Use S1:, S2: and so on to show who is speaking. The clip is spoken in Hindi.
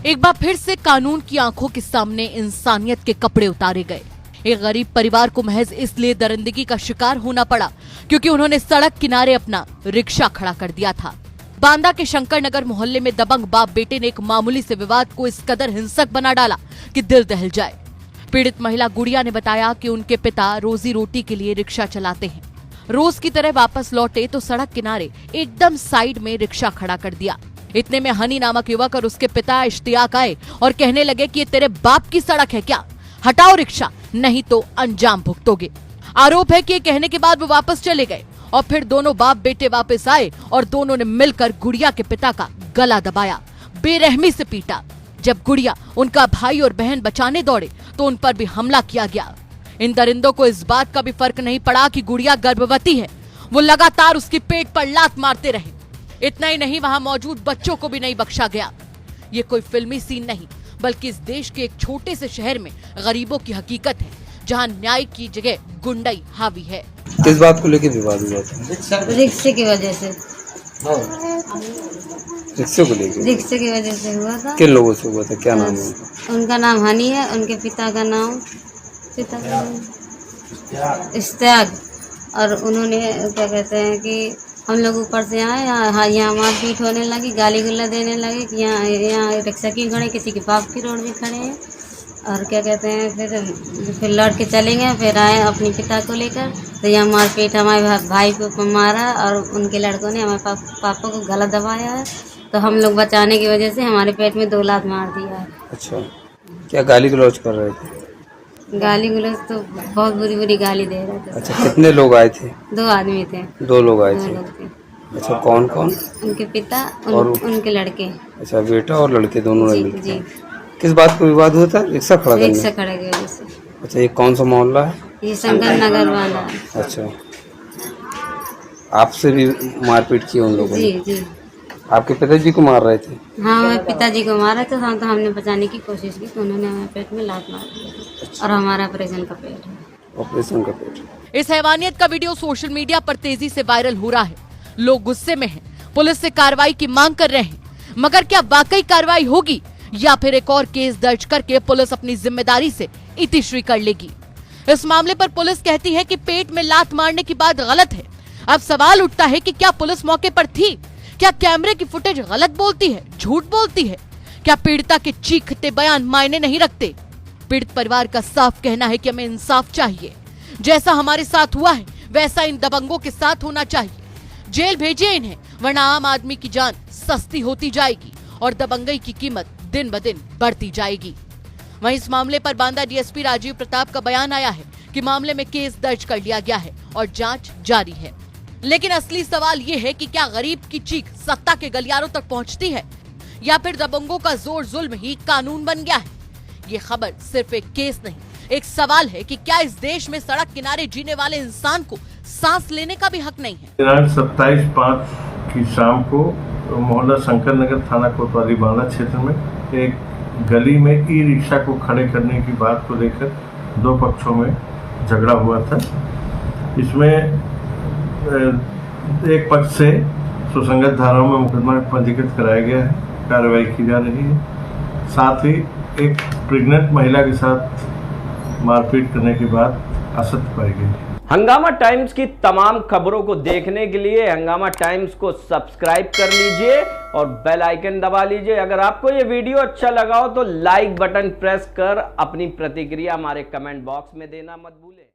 S1: एक बार फिर से कानून की आंखों के सामने इंसानियत के कपड़े उतारे गए। एक गरीब परिवार को महज इसलिए दरिंदगी का शिकार होना पड़ा क्योंकि उन्होंने सड़क किनारे अपना रिक्शा खड़ा कर दिया था। बांदा के शंकर नगर मोहल्ले में दबंग बाप बेटे ने एक मामूली से विवाद को इस कदर हिंसक बना डाला कि दिल दहल जाए। पीड़ित महिला गुड़िया ने बताया कि उनके पिता रोजी रोटी के लिए रिक्शा चलाते हैं। रोज की तरह वापस लौटे तो सड़क किनारे एकदम साइड में रिक्शा खड़ा कर दिया। इतने में हनी नामक युवक और उसके पिता इश्तियाक आए और कहने लगे कि ये तेरे बाप की सड़क है क्या, हटाओ रिक्शा नहीं तो अंजाम भुगतोगे। आरोप है कि ये कहने के बाद वो वापस चले गए और फिर दोनों बाप बेटे वापस आए और दोनों ने मिलकर गुड़िया के पिता का गला दबाया, बेरहमी से पीटा। जब गुड़िया उनका भाई और बहन बचाने दौड़े तो उन पर भी हमला किया गया। इन दरिंदों को इस बात का भी फर्क नहीं पड़ा कि गुड़िया गर्भवती है। वो लगातार उसकी पेट पर लात मारते रहे। इतना ही नहीं, वहां मौजूद बच्चों को भी नहीं बख्शा गया। ये कोई फिल्मी सीन नहीं बल्कि इस देश के एक छोटे से शहर में गरीबों की हकीकत है जहां न्याय की जगह गुंडाई हावी है।
S2: किस बात को लेकर विवाद हुआ था?
S3: रिक्शे की वजह से।
S2: रिक्शे को लेकर?
S3: रिक्शे की वजह से हुआ था।
S2: किन लोगों से हुआ था, क्या नाम है
S3: उनका? नाम हनी है, उनके पिता का नाम इश्तियाक। और उन्होंने क्या कहते हैं कि हम लोग ऊपर से आए, यहाँ मारपीट होने लगी, गाली गुल्ला देने लगे कि यहाँ रिक्शा क्यों खड़े, किसी के बाप की रोड में खड़े हैं। और क्या कहते हैं फिर लौट के चले गए। फिर आए अपने पिता को लेकर तो यहाँ मारपीट हमारे भाई को मारा और उनके लड़कों ने हमारे पापा को गला दबाया है। तो हम लोग बचाने की वजह से हमारे पेट में 2 लात मार दिया है।
S2: अच्छा, क्या गाली गलौज कर रहे थे?
S3: गाली गलौज तो बहुत बुरी बुरी गाली दे रहे थे।
S2: अच्छा, कितने लोग आए थे?
S3: 2 आदमी थे।
S2: 2 लोग आए
S3: 2
S2: थे।
S3: लोग थे।
S2: अच्छा, कौन कौन?
S3: उनके पिता
S2: और
S3: उनके लड़के।
S2: अच्छा, बेटा और लड़के दोनों
S3: जी,
S2: लड़के।
S3: जी।
S2: किस बात को विवाद हुआ था? रिक्शा खड़ा करने?
S3: रिक्शा खड़े की वजह से।
S2: अच्छा, ये कौन सा मोहल्ला है?
S3: ये शंकर नगर वाला है।
S2: अच्छा, आपसे भी मारपीट की उन लोगों ने?
S3: जी जी।
S2: आपके पिताजी को मार रहे थे?
S3: हाँ, हमारे पिताजी को मारा तो हमने बचाने की कोशिश की तो उन्होंने हमारे पेट में लात मार दी।
S2: अच्छा।
S3: और हमारा ऑपरेशन का पेट है।
S2: ऑपरेशन का पेट।
S1: इस हैवानियत का वीडियो सोशल मीडिया पर तेजी से वायरल हो रहा है। लोग गुस्से में हैं, पुलिस से कार्रवाई की मांग कर रहे हैं, मगर क्या वाकई कार्रवाई होगी या फिर एक और केस दर्ज करके पुलिस अपनी जिम्मेदारी से इतिश्री कर लेगी? इस मामले पर पुलिस कहती है कि पेट में लात मारने की बात गलत है। अब सवाल उठता है कि क्या पुलिस मौके पर थी? क्या कैमरे की फुटेज गलत बोलती है, झूठ बोलती है? क्या पीड़िता के चीखते बयान मायने नहीं रखते? पीड़ित परिवार का साफ कहना है कि हमें इंसाफ चाहिए। जैसा हमारे साथ हुआ है वैसा इन दबंगों के साथ होना चाहिए। जेल भेजिए इन्हें, वरना आम आदमी की जान सस्ती होती जाएगी और दबंगई की कीमत दिन ब दिन बढ़ती जाएगी। वहीं इस मामले पर बांदा डीएसपी राजीव प्रताप का बयान आया है कि मामले में केस दर्ज कर लिया गया है और जांच जारी है। लेकिन असली सवाल ये है कि क्या गरीब की चीख सत्ता के गलियारों तक पहुंचती है या फिर दबंगों का जोर जुल्म ही कानून बन गया है? ये खबर सिर्फ एक केस नहीं, एक सवाल है कि क्या इस देश में सड़क किनारे जीने वाले इंसान को सांस लेने का भी हक नहीं है?
S4: दिनांक 27/5 की शाम को मोहल्ला शंकर नगर, थाना कोतवाली, बांदा क्षेत्र में एक गली में ई रिक्शा को खड़े करने की बात को लेकर 2 पक्षों में झगड़ा हुआ था। इसमें एक पक्ष से सुसंगत धाराओं में मुकदमा पंजीकृत कराया गया है, कार्रवाई की जा रही है। साथ ही एक प्रेग्नेंट महिला के साथ मारपीट करने के बाद असत्य पाई गई।
S5: हंगामा टाइम्स की तमाम खबरों को देखने के लिए हंगामा टाइम्स को सब्सक्राइब कर लीजिए और बेल आइकन दबा लीजिए। अगर आपको ये वीडियो अच्छा लगा हो तो लाइक बटन प्रेस कर अपनी प्रतिक्रिया हमारे कमेंट बॉक्स में देना मत भूलें।